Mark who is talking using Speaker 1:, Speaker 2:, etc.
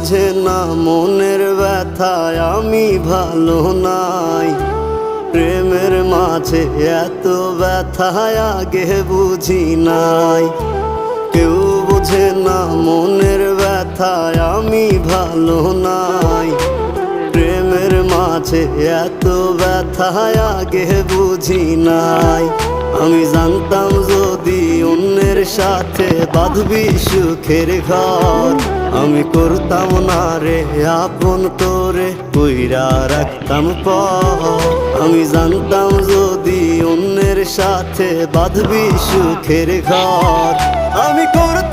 Speaker 1: বোঝে না মনের ব্যথায় আমি ভালো নাই। প্রেমের মাঝে এত ব্যথায় আগে বুঝি নাই। কেউ বোঝে না মনের ব্যথায় আমি ভালো নাই। প্রেমের মাঝে এত ব্যথায় আগে বুঝি নাই। আমি জানতাম যদি অন্যের সাথে বাঁধবি সুখের ঘর, আমি করতাম না রে আপন তোরে কইরা রাখতাম পর। আমি জানতাম যদি অন্যের সাথে বাঁধবি সুখের ঘর, আমি করতাম